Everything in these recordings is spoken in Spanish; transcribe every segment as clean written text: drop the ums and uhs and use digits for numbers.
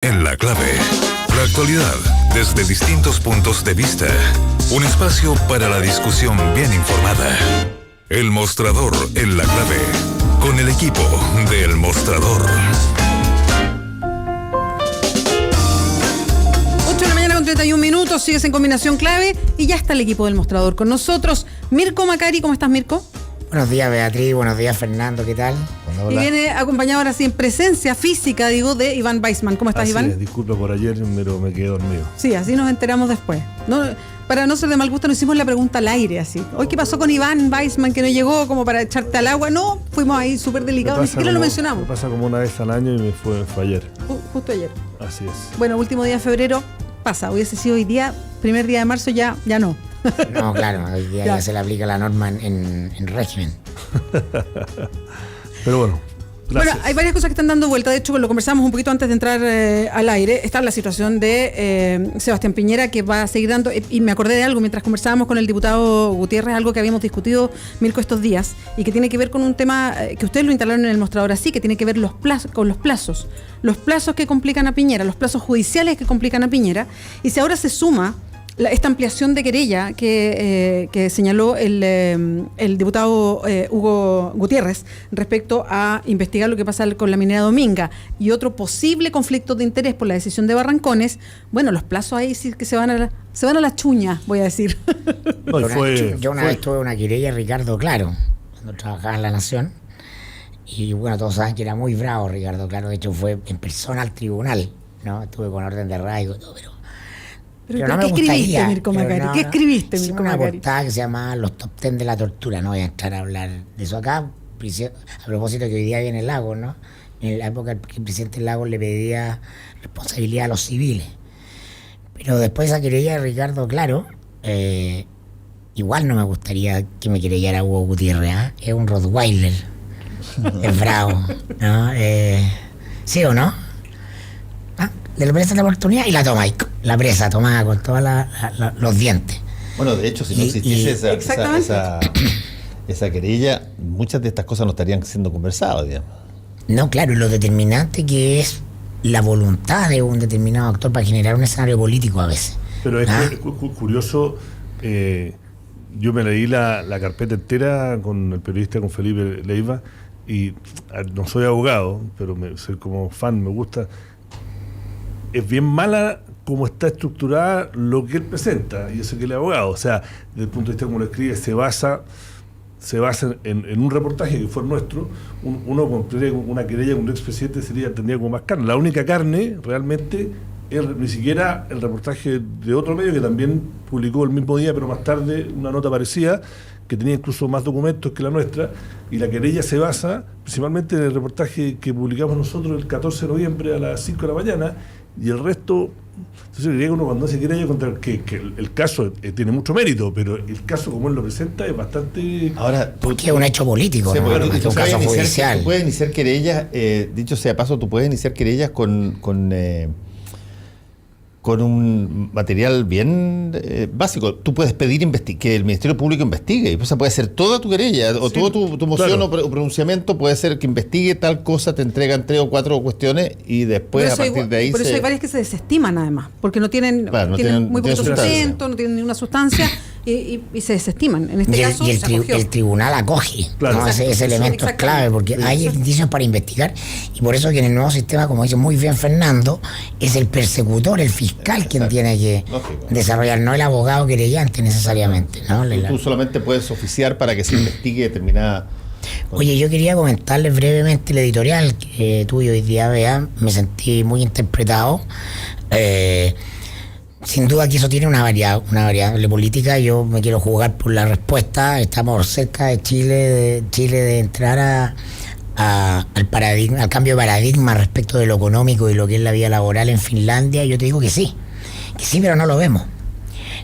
en La Clave. La actualidad desde distintos puntos de vista. Un espacio para la discusión bien informada. El Mostrador en La Clave. Con el equipo de El Mostrador. 31 minutos, sigues en Combinación Clave y ya está el equipo del Mostrador con nosotros. Mirko Macari, ¿cómo estás, Mirko? Buenos días, Beatriz, buenos días, Fernando, ¿qué tal? Hola. Y viene acompañado ahora sí en presencia física, digo, de Iván Weissman. ¿Cómo estás, así Iván? Es, disculpa por ayer, pero me quedé dormido. Sí, así nos enteramos después. No, para no ser de mal gusto, nos hicimos la pregunta al aire, así. Hoy, ¿qué pasó con Iván Weissman que no llegó como para echarte al agua? No, fuimos ahí súper delicados, ni siquiera lo mencionamos. Me pasa como una vez al año y me fue ayer. Justo ayer. Así es. Bueno, último día de febrero. Pasa, hubiese sido hoy día, primer día de marzo, ya no. No, claro, hoy día ya se le aplica la norma en régimen. Pero bueno, gracias. Bueno, hay varias cosas que están dando vuelta. De hecho, lo conversamos un poquito antes de entrar al aire. Está la situación de Sebastián Piñera, que va a seguir dando, y me acordé de algo mientras conversábamos con el diputado Gutiérrez, algo que habíamos discutido, Mirko, estos días, y que tiene que ver con un tema que ustedes lo instalaron en el Mostrador así, que tiene que ver con los plazos que complican a Piñera, los plazos judiciales que complican a Piñera. Y si ahora se suma esta ampliación de querella que señaló el diputado Hugo Gutiérrez respecto a investigar lo que pasa con la minera Dominga y otro posible conflicto de interés por la decisión de Barrancones, bueno, los plazos ahí sí que se van a la chuña, voy a decir. No, yo una vez tuve una querella, Ricardo Claro, cuando trabajaba en La Nación, y bueno, todos saben que era muy bravo Ricardo Claro, de hecho fue en persona al tribunal, ¿no? Estuve con orden de arraigo y todo, Pero no ¿qué escribiste, Mirko Macari? ¿Qué escribiste, Mirko Macari? Una portada que se llama Los Top 10 de la Tortura. No voy a entrar a hablar de eso acá. A propósito que hoy día viene Lagos, ¿no? En la época que el presidente Lagos le pedía responsabilidad a los civiles. Pero después de esa querella de Ricardo Claro, igual no me gustaría que me querellara Hugo Gutiérrez, ¿eh? Es un Rottweiler. Es bravo, ¿no? ¿Sí o no? Le presta la oportunidad y la toma, y la presa tomada con todos los dientes. Bueno, de hecho, si no existiese esa querella, muchas de estas cosas no estarían siendo conversadas, digamos. No, claro, y lo determinante que es la voluntad de un determinado actor para generar un escenario político a veces. Pero es curioso, yo me leí la carpeta entera con el periodista, con Felipe Leiva, y no soy abogado, pero soy como fan, me gusta. Es bien mala como está estructurada lo que él presenta, y eso que él es abogado. O sea, desde el punto de vista como lo escribe, se basa en un reportaje que fue nuestro. Uno con una querella con un expresidente tendría como más carne. La única carne realmente es ni siquiera el reportaje de otro medio que también publicó el mismo día, pero más tarde una nota parecida, que tenía incluso más documentos que la nuestra, y la querella se basa principalmente en el reportaje que publicamos nosotros el 14 de noviembre a las 5 de la mañana, y el resto. Entonces diría que uno cuando se querella contra que el caso tiene mucho mérito, pero el caso como él lo presenta es bastante. Ahora, porque es un hecho político, ¿no? Es un caso judicial. Tú puedes iniciar querellas, dicho sea paso, tú puedes iniciar querellas con un material bien básico. Tú puedes pedir que el Ministerio Público investigue, y pues puede ser toda tu querella, o toda tu moción, claro, o pronunciamiamiento puede ser que investigue tal cosa, te entregan 3 o 4 cuestiones y después a partir de ahí. Por eso hay varias que se desestiman además, porque no tienen, claro, tienen muy poquito sustento, no tienen ninguna sustancia y se desestiman. En este caso, el tribunal acoge, claro, ¿no? Ese elemento es clave, porque hay indicios para investigar, y por eso que en el nuevo sistema, como dice muy bien Fernando, es el persecutor, el fiscal quien tiene que desarrollar, no el abogado querellante necesariamente, ¿no? Tú solamente puedes oficiar para que se investigue determinada. Oye, yo quería comentarles brevemente el editorial que tuve hoy día, Bea, me sentí muy interpretado. Sin duda que eso tiene una variable política. Yo me quiero jugar por la respuesta. Estamos cerca de Chile de entrar al cambio de paradigma respecto de lo económico y lo que es la vida laboral en Finlandia. Yo te digo que sí, pero no lo vemos.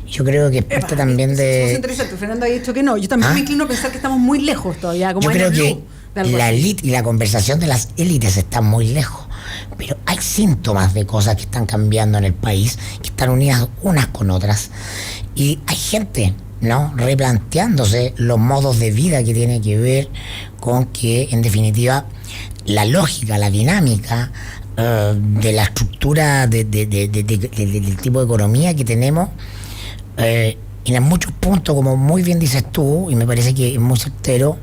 Yo creo que es parte también de. Es interesante, Fernando ha dicho que no. Yo también me inclino a pensar que estamos muy lejos todavía. Como yo creo que la élite y la conversación de las élites están muy lejos. Pero hay síntomas de cosas que están cambiando en el país, que están unidas unas con otras. Y hay gente, ¿no?, replanteándose los modos de vida que tiene que ver con que, en definitiva, la lógica, la dinámica de la estructura del tipo de economía que tenemos, en muchos puntos, como muy bien dices tú, y me parece que es muy certero,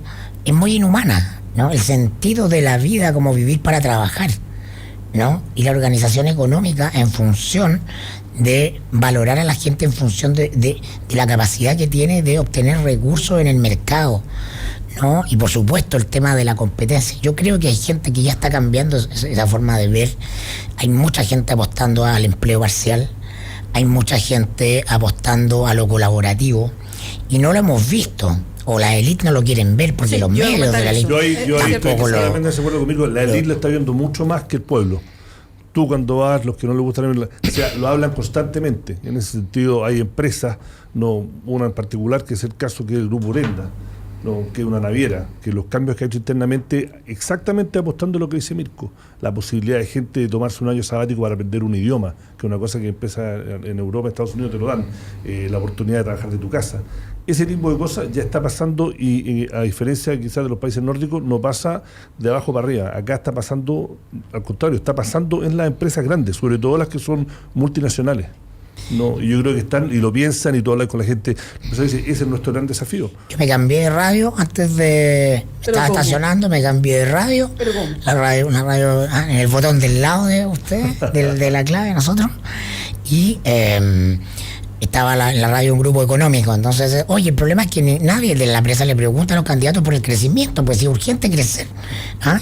es muy inhumana, ¿no? El sentido de la vida como vivir para trabajar, ¿no? Y la organización económica en función de valorar a la gente en función de la capacidad que tiene de obtener recursos en el mercado, ¿no? Y por supuesto el tema de la competencia. Yo creo que hay gente que ya está cambiando esa forma de ver. Hay mucha gente apostando al empleo parcial, hay mucha gente apostando a lo colaborativo, y no lo hemos visto, o la élite no lo quieren ver porque los medios de la élite yo ahí estoy totalmente de acuerdo conmigo. La élite lo está viendo mucho más que el pueblo. Tú cuando vas, los que no les gusta, o sea, lo hablan constantemente. En ese sentido hay empresas, no una en particular, que es el caso que es el Grupo Urenda, no, que es una naviera, que los cambios que ha hecho internamente, exactamente apostando a lo que dice Mirko, la posibilidad de gente de tomarse un año sabático para aprender un idioma, que es una cosa que empieza en Europa, Estados Unidos te lo dan, la oportunidad de trabajar de tu casa. Ese tipo de cosas ya está pasando, y a diferencia quizás de los países nórdicos, no pasa de abajo para arriba. Acá está pasando, al contrario, está pasando en las empresas grandes, sobre todo las que son multinacionales. No, y yo creo que están y lo piensan, y tú hablas con la gente, ese es nuestro gran desafío. Yo me cambié de radio antes de... Estaba estacionando, me cambié de radio. ¿Pero cómo? Una radio en el botón del lado de usted, de la clave de nosotros. Y estaba en la radio un grupo económico. Entonces, oye, el problema es que nadie de la empresa le pregunta a los candidatos por el crecimiento, pues es urgente crecer.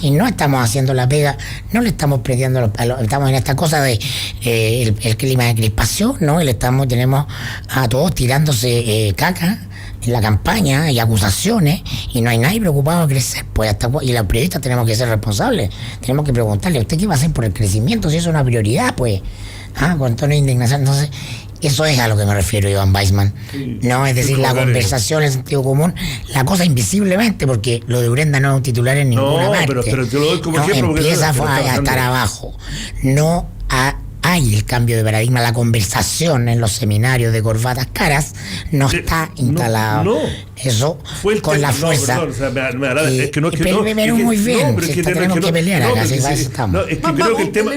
Y no estamos haciendo la pega, no le estamos prendiendo estamos en esta cosa de el clima de crispación, ¿no? Tenemos a todos tirándose caca en la campaña y acusaciones, y no hay nadie preocupado de crecer, pues y los periodistas tenemos que ser responsables, tenemos que preguntarle, ¿usted qué va a hacer por el crecimiento? Si eso es una prioridad, pues, con tono de indignación. Entonces, eso es a lo que me refiero, Iván Weissman. Sí, no, es decir, la conversación, el sentido común, la cosa invisiblemente, porque lo de Urenda no es un titular en ninguna parte. Pero te lo doy como ejemplo. Empieza a estar abajo. Hay el cambio de paradigma, la conversación en los seminarios de corbatas caras no está instalado. No. Eso fue con la fuerza. Es que no es que no. Pero muy bien, tenemos que pelear acá, es que creo que el tema,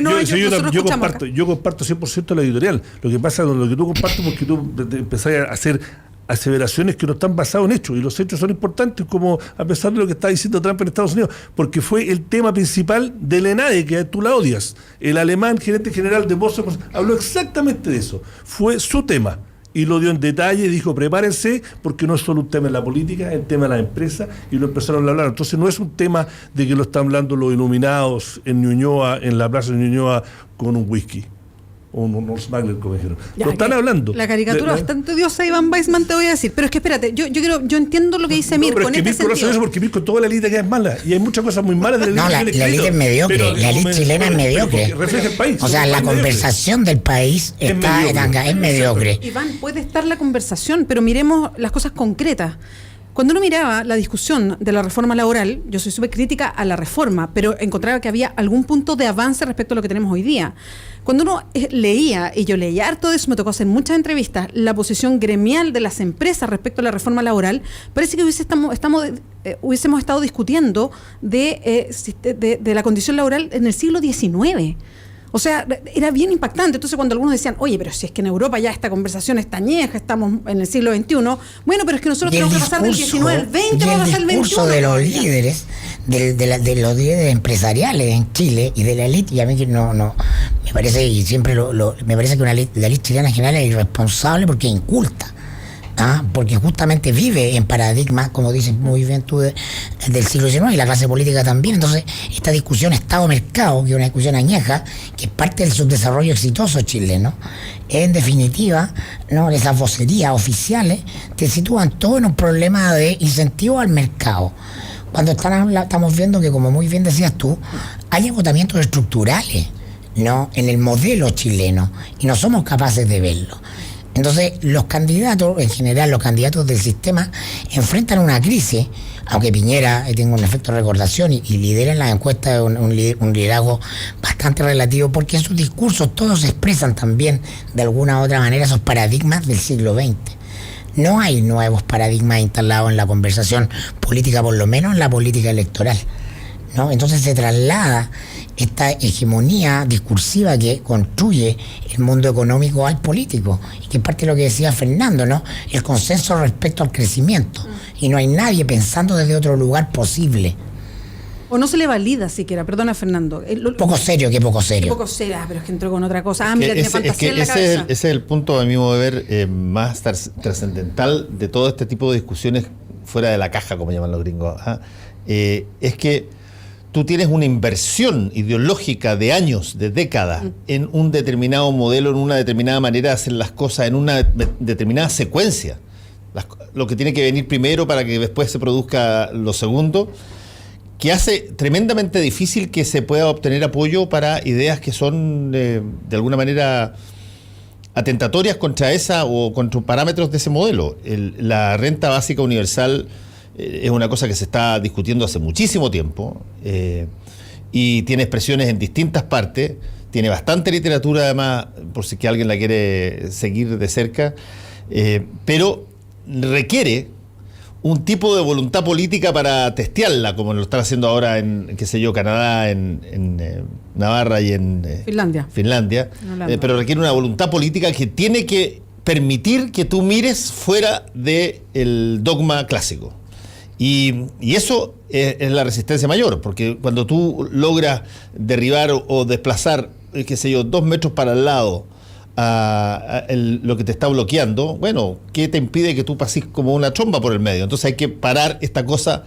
yo comparto 100% la editorial. Lo que pasa es lo que tú compartes, porque tú empezás a hacer aseveraciones que no están basadas en hechos, y los hechos son importantes, como a pesar de lo que está diciendo Trump en Estados Unidos, porque fue el tema principal del ENADE, que tú la odias. El alemán gerente general de Boston habló exactamente de eso, fue su tema, y lo dio en detalle, dijo prepárense, porque no es solo un tema en la política, es el tema de la empresa, y lo empezaron a hablar. Entonces no es un tema de que lo están hablando los iluminados en Ñuñoa, en la plaza de Ñuñoa, con un whisky. O un smuggler, como dijeron. Lo están hablando. La caricatura bastante odiosa, Iván Weissman, te voy a decir. Pero es que espérate, yo entiendo lo que dice Mirko. Pero es que Mirko no hace eso, porque Mirko toda la élite que es mala. Y hay muchas cosas muy malas de la élite. No, la élite es mediocre. La élite chilena es mediocre. Refleja el país. O sea, la conversación del país es mediocre. Iván, puede estar la conversación, pero miremos las cosas concretas. Cuando uno miraba la discusión de la reforma laboral, yo soy súper crítica a la reforma, pero encontraba que había algún punto de avance respecto a lo que tenemos hoy día. Cuando uno leía, y yo leía harto de eso, me tocó hacer muchas entrevistas, la posición gremial de las empresas respecto a la reforma laboral, parece que hubiésemos estado discutiendo de la condición laboral en el siglo XIX. O sea, era bien impactante. Entonces, cuando algunos decían, oye, pero si es que en Europa ya esta conversación está añeja, estamos en el siglo XXI, bueno, pero es que nosotros tenemos que pasar del XIX al XX para pasar al XXI. El discurso de los líderes, de los líderes empresariales en Chile y de la élite, y a mí no, me parece, y siempre me parece que la élite chilena en general es irresponsable porque es inculta. Porque justamente vive en paradigmas, como dices muy bien tú, del siglo XIX, y la clase política también. Entonces, esta discusión Estado-mercado, que es una discusión añeja, que es parte del subdesarrollo exitoso chileno, en definitiva, ¿no? Esas vocerías oficiales te sitúan todo en un problema de incentivo al mercado. Cuando estamos viendo que, como muy bien decías tú, hay agotamientos estructurales, ¿no? En el modelo chileno, y no somos capaces de verlo. Entonces, los candidatos, en general, los candidatos del sistema, enfrentan una crisis, aunque Piñera tenga un efecto de recordación y lidera en las encuestas un liderazgo bastante relativo, porque en sus discursos todos expresan también, de alguna u otra manera, esos paradigmas del siglo XX. No hay nuevos paradigmas instalados en la conversación política, por lo menos en la política electoral, ¿no? Entonces se traslada esta hegemonía discursiva que construye el mundo económico al político, y que es parte de lo que decía Fernando, ¿no? El consenso respecto al crecimiento, y no hay nadie pensando desde otro lugar posible. O no se le valida siquiera, perdona Fernando. Poco serio, que poco serio. Poco serio, pero es que entró con otra cosa. Mira, tiene fantasía en la ese cabeza. es el punto, a mi modo de ver, más trascendental de todo este tipo de discusiones fuera de la caja, como llaman los gringos. Es que tú tienes una inversión ideológica de años, de décadas, en un determinado modelo, en una determinada manera de hacer las cosas, en una determinada secuencia. Lo que tiene que venir primero para que después se produzca lo segundo, que hace tremendamente difícil que se pueda obtener apoyo para ideas que son de alguna manera atentatorias contra esa o contra parámetros de ese modelo. La renta básica universal es una cosa que se está discutiendo hace muchísimo tiempo, y tiene expresiones en distintas partes, tiene bastante literatura además, por si que alguien la quiere seguir de cerca, pero requiere un tipo de voluntad política para testearla, como lo están haciendo ahora en, qué sé yo, Canadá, en Navarra y en Finlandia. Pero requiere una voluntad política que tiene que permitir que tú mires fuera del dogma clásico. Y eso es la resistencia mayor, porque cuando tú logras derribar o desplazar, qué sé yo, 2 metros para el lado lo que te está bloqueando, bueno, ¿qué te impide que tú pases como una tromba por el medio? Entonces hay que parar esta cosa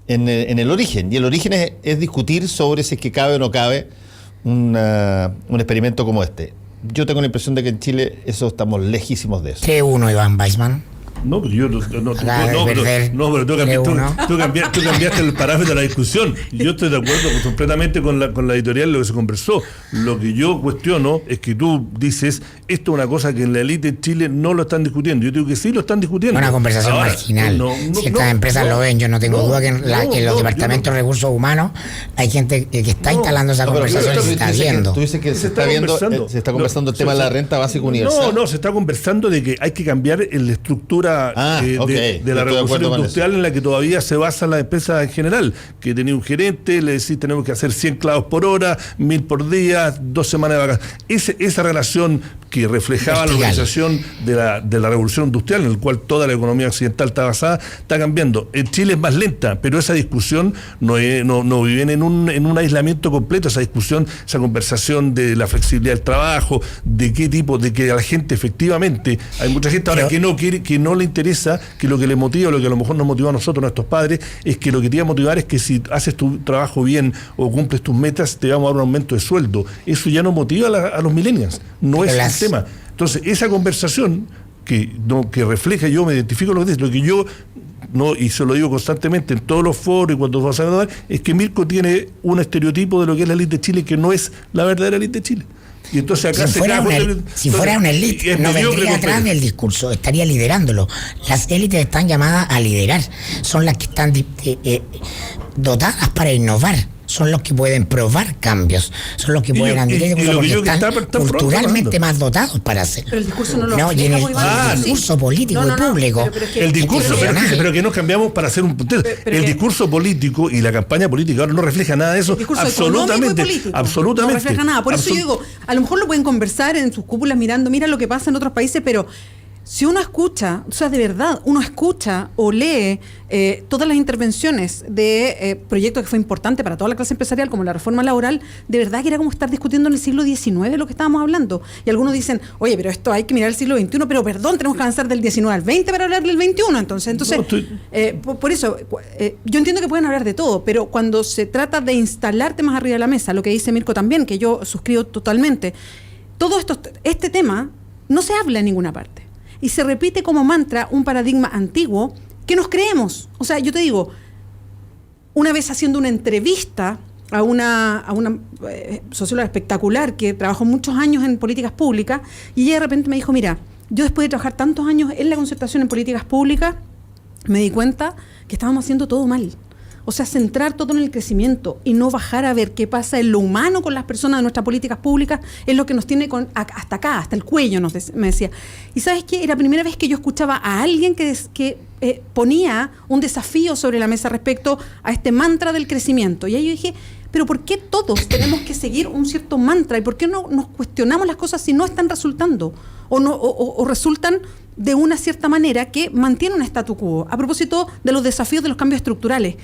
en el origen, y el origen es discutir sobre si es que cabe o no cabe un experimento como este. Yo tengo la impresión de que en Chile eso estamos lejísimos de eso. 3-1, Iván Weissman. No, pero yo pero tú cambiaste el parámetro de la discusión. Yo estoy de acuerdo completamente con la editorial, lo que se conversó. Lo que yo cuestiono es que tú dices, esto es una cosa que en la élite de Chile no lo están discutiendo. Yo digo que sí lo están discutiendo. Una conversación marginal. Si estas empresas lo ven, yo no tengo duda que en los departamentos de recursos humanos hay gente que está instalando esa conversación y se está viendo. Tú dices que se está conversando el tema de la renta básica universal. No, se está conversando de que hay que cambiar la estructura de la revolución industrial en la que todavía se basan las empresas en general, que tenía un gerente, le decís tenemos que hacer 100 clavos por hora, 1000 por día, 2 semanas de vacaciones. Esa relación que reflejaba la organización de la revolución industrial, en la cual toda la economía occidental está basada, está cambiando. En Chile es más lenta, pero esa discusión no vive en un aislamiento completo. Esa discusión, esa conversación de la flexibilidad del trabajo, de qué tipo, de que a la gente efectivamente, hay mucha gente ahora que no quiere, que no le interesa, que lo que le motiva, lo que a lo mejor nos motiva a nosotros, a nuestros padres, es que lo que te iba a motivar es que si haces tu trabajo bien o cumples tus metas, te vamos a dar un aumento de sueldo. Eso ya no motiva a los millennials, no es el tema. Entonces, esa conversación que refleja, yo me identifico con lo que yo y se lo digo constantemente en todos los foros y cuando vas a hablar, es que Mirko tiene un estereotipo de lo que es la élite de Chile que no es la verdadera élite de Chile. Y entonces acá si fuera una élite, no vendría atrás del discurso, estaría liderándolo. Las élites están llamadas a liderar, son las que están dotadas para innovar, son los que pueden probar cambios, son los que pueden andar porque están culturalmente más dotados para hacerlo. Pero el discurso no lo y en el discurso político y público. El discurso, pero que nos cambiamos para hacer un puntero. El discurso político y la campaña política ahora no refleja nada de eso. Absolutamente. No refleja nada. Por eso yo digo, a lo mejor lo pueden conversar en sus cúpulas mira lo que pasa en otros países, pero si uno escucha, o sea, de verdad, uno escucha o lee todas las intervenciones de proyectos que fue importante para toda la clase empresarial, como la reforma laboral, de verdad que era como estar discutiendo en el siglo XIX lo que estábamos hablando. Y algunos dicen, oye, pero esto hay que mirar el siglo XXI, pero perdón, tenemos que avanzar del XIX al XX para hablar del XXI. Entonces por eso, yo entiendo que pueden hablar de todo, pero cuando se trata de instalar temas arriba de la mesa, lo que dice Mirko también, que yo suscribo totalmente, todo este tema no se habla en ninguna parte. Y se repite como mantra un paradigma antiguo que nos creemos. O sea, yo te digo, una vez haciendo una entrevista a una socióloga espectacular que trabajó muchos años en políticas públicas, y ella de repente me dijo, mira, yo después de trabajar tantos años en la concertación en políticas públicas, me di cuenta que estábamos haciendo todo mal. O sea, centrar todo en el crecimiento y no bajar a ver qué pasa en lo humano con las personas de nuestras políticas públicas es lo que nos tiene hasta acá, hasta el cuello, me decía. Y ¿sabes qué? Era la primera vez que yo escuchaba a alguien que ponía un desafío sobre la mesa respecto a este mantra del crecimiento. Y ahí yo dije, pero ¿por qué todos tenemos que seguir un cierto mantra? ¿Y por qué no nos cuestionamos las cosas si no están resultando? O resultan de una cierta manera que mantiene un statu quo, a propósito de los desafíos de los cambios estructurales.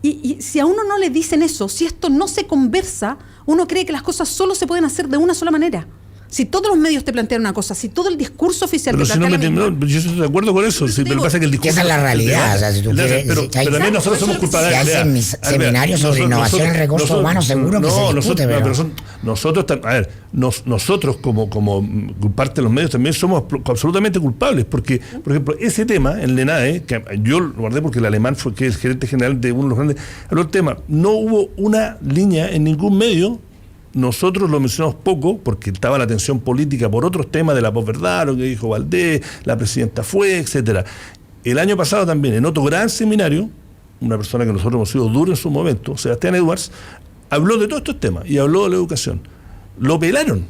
Y si a uno no le dicen eso, si esto no se conversa, uno cree que las cosas solo se pueden hacer de una sola manera. Si todos los medios te plantean una cosa, si todo el discurso oficial pero te si plantea yo estoy de acuerdo con eso, sí, pero pasa que el discurso... Esa es la realidad. O sea, si tú quieres, pero también nosotros somos culpables. Si hacen seminarios sobre innovación en recursos humanos, seguro que se discute, nosotros como parte de los medios también somos absolutamente culpables, porque, por ejemplo, ese tema en LENAE, que yo lo guardé porque el alemán fue que es el gerente general de uno de los grandes, habló del tema, no hubo una línea en ningún medio. Nosotros lo mencionamos poco porque estaba la tensión política por otros temas de la posverdad, lo que dijo Valdés, la presidenta fue, etcétera. El año pasado también, en otro gran seminario, una persona que nosotros hemos sido duro en su momento, Sebastián Edwards, habló de todos estos temas y habló de la educación. Lo pelaron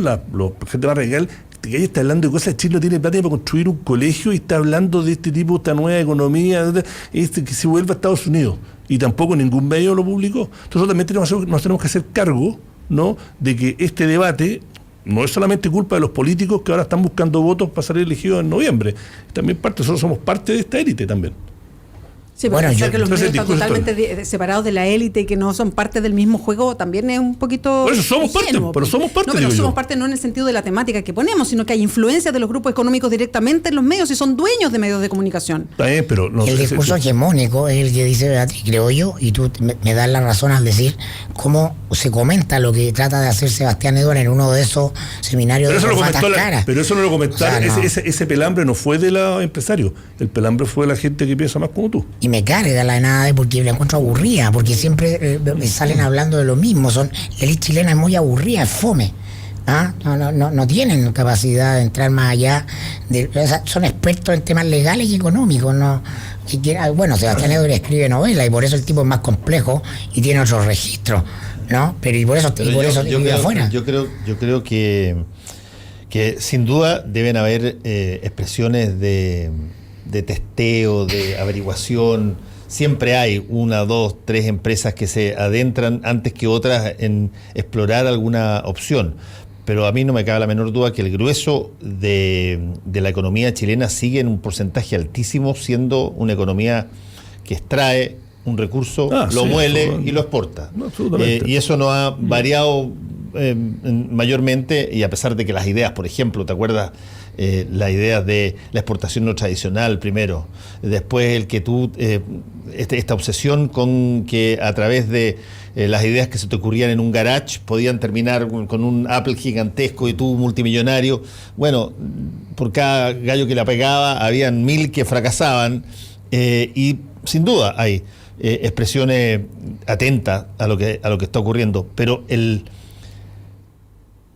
la gente más radical, que ella está hablando de cosas, Chile no tiene plata para construir un colegio y está hablando de este tipo, esta nueva economía, que se vuelva a Estados Unidos. Y tampoco ningún medio lo publicó. Entonces también nos tenemos que hacer cargo, ¿no?, de que este debate no es solamente culpa de los políticos que ahora están buscando votos para salir elegidos en noviembre. También nosotros somos parte de esta élite también. Sí, bueno, pensar que los medios están totalmente separados de la élite y que no son parte del mismo juego también es un poquito... Por eso somos ingenuo, parte, pero somos parte. No, pero somos parte no en el sentido de la temática que ponemos, sino que hay influencias de los grupos económicos directamente en los medios y son dueños de medios de comunicación. Pero no, el discurso hegemónico es el que dice Beatriz, creo yo, y tú me das la razón al decir cómo se comenta lo que trata de hacer Sebastián Edwards en uno de esos seminarios pero de corbatas caras. Pero eso no lo comentaron, o sea, ese pelambre no fue de los empresarios, el pelambre fue de la gente que piensa más como tú. Y me carga la nada porque la encuentro aburrida, porque siempre salen hablando de lo mismo. La élite chilena es muy aburrida, es fome. No tienen capacidad de entrar más allá. Son expertos en temas legales y económicos. Bueno, Sebastián Edwards escribe novelas y por eso el tipo es más complejo y tiene otros registros, ¿no? Pero y por eso vive afuera. Yo creo que sin duda deben haber expresiones de testeo, de averiguación. Siempre hay 1, 2, 3 empresas que se adentran antes que otras en explorar alguna opción. Pero a mí no me cabe la menor duda que el grueso de la economía chilena sigue en un porcentaje altísimo, siendo una economía que extrae un recurso, lo muele y lo exporta. Y eso no ha variado mayormente, y a pesar de que las ideas, por ejemplo, ¿te acuerdas? La idea de la exportación no tradicional primero, después el que tú esta obsesión con que a través de las ideas que se te ocurrían en un garage podían terminar con un Apple gigantesco y tú multimillonario. Bueno, por cada gallo que la pegaba habían 1000 que fracasaban, y sin duda hay expresiones atentas a lo que está ocurriendo, pero el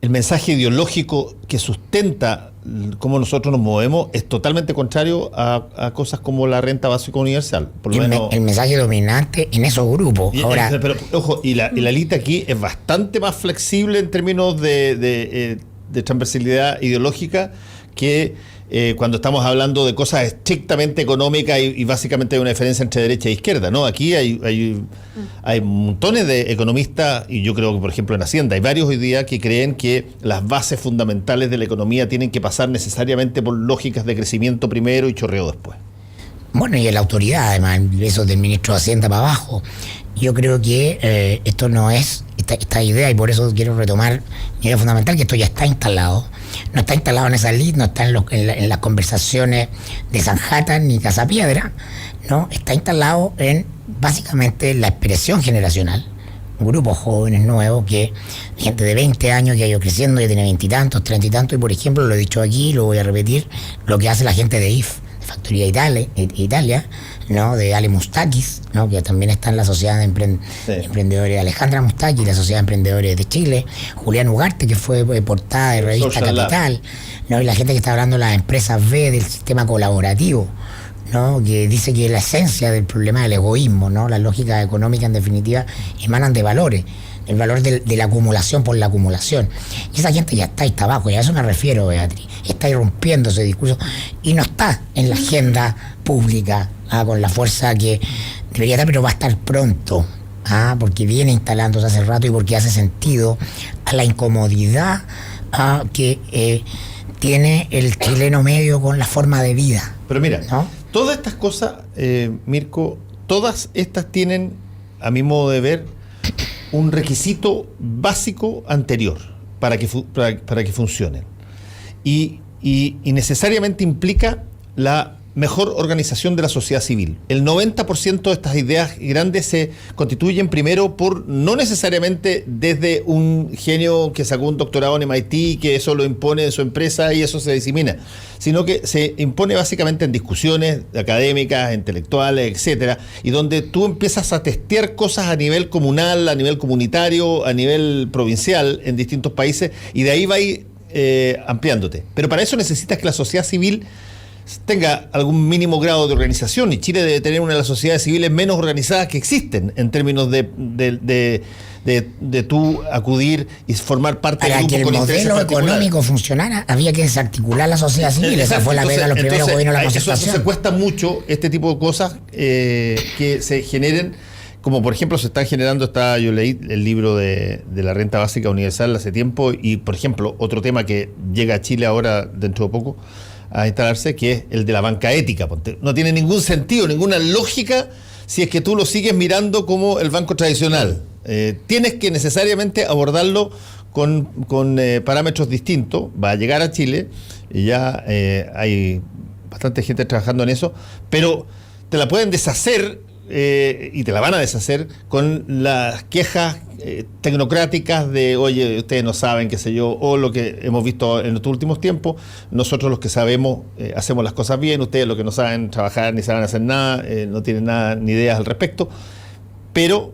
mensaje ideológico que sustenta cómo nosotros nos movemos es totalmente contrario a cosas como la renta básica universal. Por lo menos, el mensaje dominante en esos grupos. Pero ojo, y la élite aquí es bastante más flexible en términos de transversalidad ideológica que cuando estamos hablando de cosas estrictamente económicas y básicamente hay una diferencia entre derecha e izquierda, ¿no? Aquí hay montones de economistas, y yo creo que, por ejemplo, en Hacienda hay varios hoy día que creen que las bases fundamentales de la economía tienen que pasar necesariamente por lógicas de crecimiento primero y chorreo después. Bueno, y en la autoridad, además, eso del ministro de Hacienda para abajo. Yo creo que esto no es esta idea, y por eso quiero retomar mi idea fundamental, que esto ya está instalado. No está instalado en esa elite, no está en las conversaciones de Sanhattan ni Casapiedra, ¿no? Está instalado en básicamente la expresión generacional. Un grupo jóvenes nuevos, gente de 20 años que ha ido creciendo, ya tiene 20 y tantos, 30 y tantos, y por ejemplo, lo he dicho aquí, lo voy a repetir, lo que hace la gente de IF, de Factoría Italia, ¿no? De Ale Mustakis, ¿no? Que también está en la Sociedad de Emprendedores, Alejandra Mustakis, la Sociedad de Emprendedores de Chile, Julián Ugarte, que fue portada de revista Social Capital, ¿no? Y la gente que está hablando de las empresas B del sistema colaborativo, ¿no? Que dice que la esencia del problema es el egoísmo, ¿no? Las lógicas económicas, en definitiva, emanan de valores, el valor de la acumulación por la acumulación. Y esa gente ya está ahí abajo, y a eso me refiero, Beatriz. Está irrumpiendo ese discurso y no está en la agenda pública con la fuerza que debería estar, pero va a estar pronto. porque viene instalándose hace rato y porque hace sentido a la incomodidad que tiene el chileno medio con la forma de vida. Pero mira, ¿no? Todas estas cosas, Mirko, todas estas tienen, a mi modo de ver, un requisito básico anterior para que funcionen. Y necesariamente implica la mejor organización de la sociedad civil. El 90% de estas ideas grandes se constituyen primero por, no necesariamente desde un genio que sacó un doctorado en MIT, que eso lo impone en su empresa y eso se disemina, sino que se impone básicamente en discusiones académicas, intelectuales, etcétera, y donde tú empiezas a testear cosas a nivel comunal, a nivel comunitario, a nivel provincial en distintos países, y de ahí va a ir ampliándote. Pero para eso necesitas que la sociedad civil tenga algún mínimo grado de organización, y Chile debe tener una de las sociedades civiles menos organizadas que existen en términos de tú acudir y formar parte para del grupo que el modelo económico funcionara, había que desarticular la sociedad civil. Esa fue la pega de los primeros gobiernos de la Concertación. Eso cuesta mucho, este tipo de cosas que se generen, como por ejemplo se están generando, yo leí el libro de la renta básica universal hace tiempo, y por ejemplo otro tema que llega a Chile ahora dentro de poco a instalarse, que es el de la banca ética. No tiene ningún sentido, ninguna lógica si es que tú lo sigues mirando como el banco tradicional. Tienes que necesariamente abordarlo con parámetros distintos. Va a llegar a Chile y ya hay bastante gente trabajando en eso, pero te la pueden deshacer y te la van a deshacer con las quejas tecnocráticas de, oye, ustedes no saben, qué sé yo, o lo que hemos visto en los últimos tiempos, nosotros los que sabemos hacemos las cosas bien, ustedes los que no saben trabajar ni saben hacer nada, no tienen nada ni ideas al respecto. Pero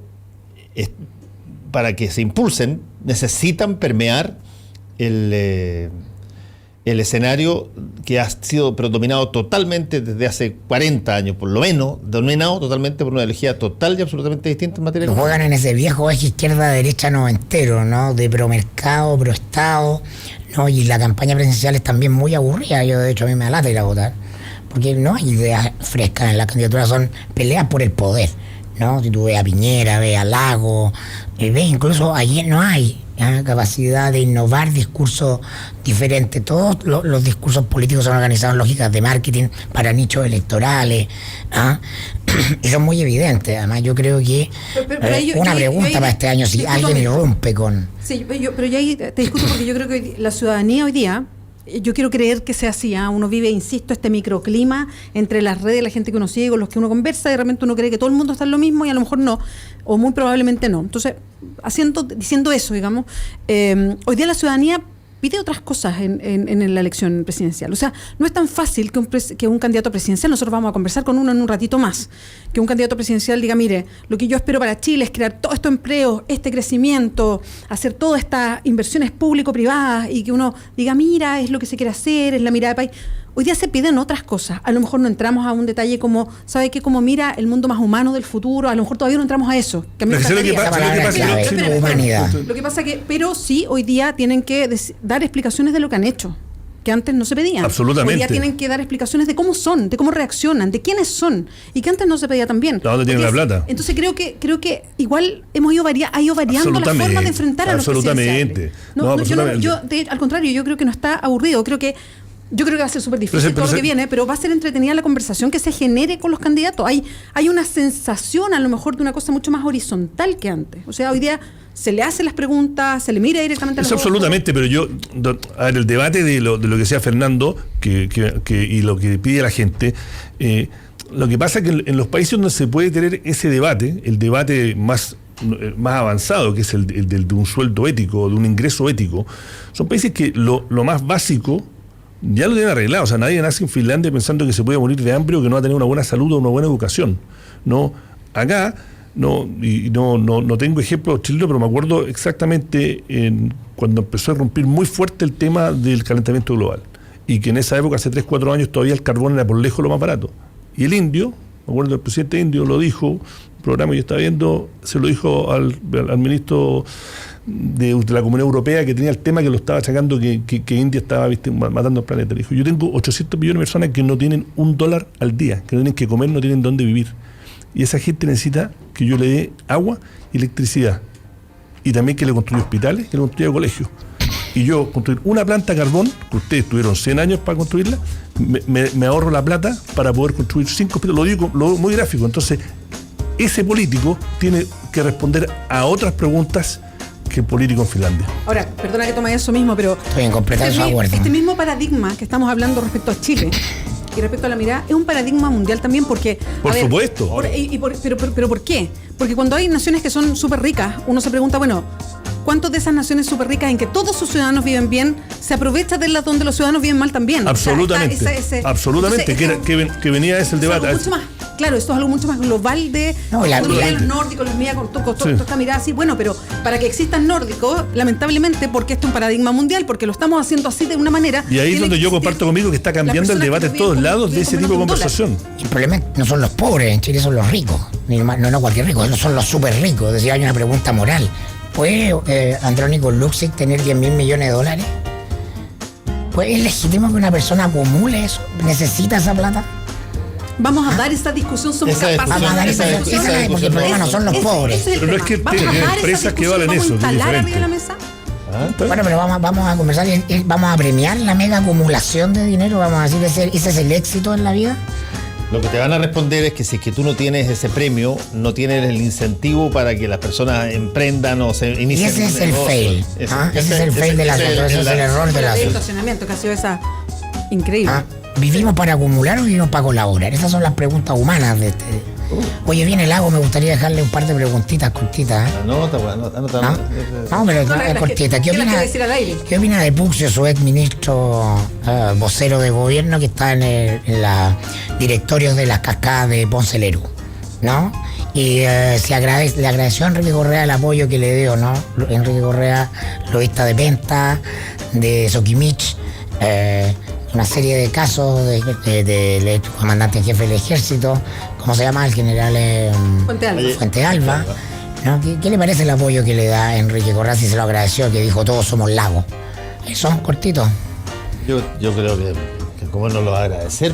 para que se impulsen necesitan permear el escenario que ha sido predominado totalmente desde hace 40 años, por lo menos, dominado totalmente por una ideología total y absolutamente distinta en materia de... Juegan en ese viejo eje izquierda-derecha noventero, ¿no? De pro-mercado, pro-estado, ¿no? Y la campaña presidencial es también muy aburrida. Yo, de hecho, a mí me da lata ir a votar, porque no hay ideas frescas en las candidaturas, son peleas por el poder, ¿no? Si tú ves a Piñera, ves a Lago, ves incluso ayer no hay capacidad de innovar discursos diferentes. Todos los discursos políticos son organizados en lógicas de marketing para nichos electorales, y son muy evidentes. Además, yo creo que una pregunta para este año, si alguien irrumpe con... Sí, pero yo ahí te discuto, porque yo creo que la ciudadanía hoy día, yo quiero creer que sea así, uno vive, insisto, este microclima entre las redes, la gente que uno sigue, con los que uno conversa, y de repente uno cree que todo el mundo está en lo mismo y a lo mejor no, o muy probablemente no. Entonces, diciendo eso, digamos, hoy día la ciudadanía pide otras cosas en la elección presidencial. O sea, no es tan fácil que un candidato presidencial, nosotros vamos a conversar con uno en un ratito más, que un candidato presidencial diga, mire, lo que yo espero para Chile es crear todos estos empleos, este crecimiento, hacer todas estas inversiones público-privadas, y que uno diga, mira, es lo que se quiere hacer, es la mirada de país. Hoy día se piden otras cosas. A lo mejor no entramos a un detalle como, ¿sabe qué? Como mira el mundo más humano del futuro. A lo mejor todavía no entramos a eso. Que a mí lo que pasa que, pero sí, hoy día tienen que dar explicaciones de lo que han hecho, que antes no se pedían. Absolutamente. Hoy día tienen que dar explicaciones de cómo son, de cómo reaccionan, de quiénes son, y que antes no se pedía también. ¿De dónde tienen la plata? Entonces creo que igual ha ido variando la forma de enfrentar a los presidenciales. Al contrario, yo creo que no está aburrido. Yo creo que va a ser súper difícil todo lo que viene, pero va a ser entretenida la conversación que se genere con los candidatos. Hay una sensación, a lo mejor, de una cosa mucho más horizontal que antes. O sea, hoy día se le hacen las preguntas, se le mira directamente a los ojos. Absolutamente, pero el debate de lo que decía Fernando y lo que pide la gente, lo que pasa es que en los países donde se puede tener ese debate, el debate más avanzado, que es el de un sueldo ético, de un ingreso ético, son países que lo más básico ya lo tienen arreglado. O sea, nadie nace en Finlandia pensando que se puede morir de hambre o que no va a tener una buena salud o una buena educación. No, acá no tengo ejemplos chilenos, pero me acuerdo exactamente cuando empezó a romper muy fuerte el tema del calentamiento global, y que en esa época, hace 3-4 años, todavía el carbón era por lejos lo más barato. Y el indio, me acuerdo, el presidente indio lo dijo, un programa que yo estaba viendo, se lo dijo al ministro de la Comunidad Europea, que tenía el tema, que lo estaba achacando, que India estaba matando al planeta. Le dijo, yo tengo 800 millones de personas que no tienen $1 al día, que no tienen que comer, no tienen dónde vivir. y esa gente necesita que yo le dé agua y electricidad. Y también que le construya hospitales, que le construya colegios. Y yo construir una planta de carbón, que ustedes tuvieron 100 años para construirla, me ahorro la plata para poder construir 5 hospitales. Lo digo muy gráfico. Entonces, ese político tiene que responder a otras preguntas que el político en Finlandia. Ahora, perdona que tome eso mismo, pero Estoy en completa desacuerdo. este mismo paradigma que estamos hablando respecto a Chile y respecto a la mirada es un paradigma mundial también porque... Por supuesto. Pero ¿por qué? Porque cuando hay naciones que son súper ricas, uno se pregunta, bueno, ¿cuántos de esas naciones súper ricas en que todos sus ciudadanos viven bien se aprovecha de las donde los ciudadanos viven mal también? Absolutamente. O sea, absolutamente. Entonces, que venía ese el debate. Mucho más, claro, esto es algo mucho más global de los nórdicos, los mías, con toda esta mirada así. Bueno, pero para que existan nórdicos, lamentablemente, porque esto es un paradigma mundial, porque lo estamos haciendo así de una manera. Y ahí es donde yo comparto conmigo que está cambiando el debate en todos lados de ese tipo de conversación. El problema no son los pobres, en Chile son los ricos. No cualquier rico, no son los súper ricos. Es decir, hay una pregunta moral. ¿Puede Andrónico Luksic tener 10.000 millones de dólares? ¿Pues es legítimo que una persona acumule eso? ¿Necesita esa plata? Vamos a dar esa discusión, somos Esa capaces Vamos a dar esa discusión, porque el problema no son los pobres. Pero no es que tengan empresas que valen eso, ¿Vamos a es instalar arriba diferente. de la mesa? Bueno, pero vamos a conversar y vamos a premiar la mega acumulación de dinero. Vamos a decir, ese es el éxito en la vida. Lo que te van a responder es que si es que tú no tienes ese premio, no tienes el incentivo para que las personas emprendan o se inicien. Y ese es el negocio. fail. Ese es el fail del asunto, ese es el error del El asunto. estacionamiento, que ha sido esa increíble. ¿Vivimos para acumular o vivimos para colaborar? Esas son las preguntas humanas de este. Oye, viene Lago, me gustaría dejarle un par de preguntitas cortitas. Anota. No, pero las cortita. ¿qué las quiere decir al aire? ¿Qué opina de Puxio, su ex ministro vocero de gobierno que está en los directorios de las cascadas de Ponce Lerú? ¿No? Y le agradeció a Enrique Correa el apoyo que le dio, ¿no? Enrique Correa, lobista de Penta, de Soquimich, una serie de casos del comandante en jefe del ejército, ¿cómo se llama? El general Fuente Alba. ¿No? ¿Qué le parece el apoyo que le da Enrique Correa si se lo agradeció, que dijo todos somos Lago? Son cortitos. Yo creo que cómo no lo va a agradecer.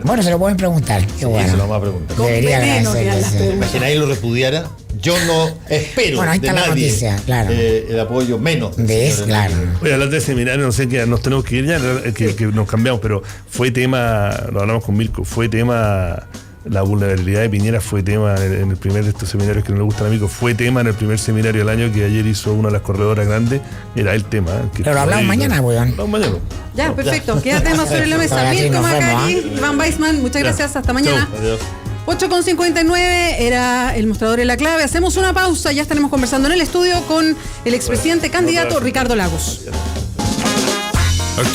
Bueno, se lo pueden preguntar. Qué bueno. Se lo vamos a preguntar. Debería Con veneno quedan las agradecerle. preguntas. Imagináis lo repudiara. Yo no espero Bueno, ahí de está la nadie noticia, claro. el apoyo menos. De eso, claro. Oye, hablar de seminario, no sé qué, nos tenemos que ir ya, que nos cambiamos, pero fue tema, lo hablamos con Mirko, fue tema, la vulnerabilidad de Piñera fue tema en el primer de estos seminarios que no le gustan a Mirko, fue tema en el primer seminario del año que ayer hizo una de las corredoras grandes, era el tema. Pero lo hablamos mañana, weón. Hablamos mañana. Ya, perfecto. Quédate más sobre la mesa. Ahora sí, Mirko nos vemos, Macari, Iván Weissman, muchas gracias. Hasta mañana. Chau. Adiós. 8:59 era el mostrador en la clave. Hacemos una pausa. Ya estaremos conversando en el estudio con el expresidente candidato Ricardo Lagos.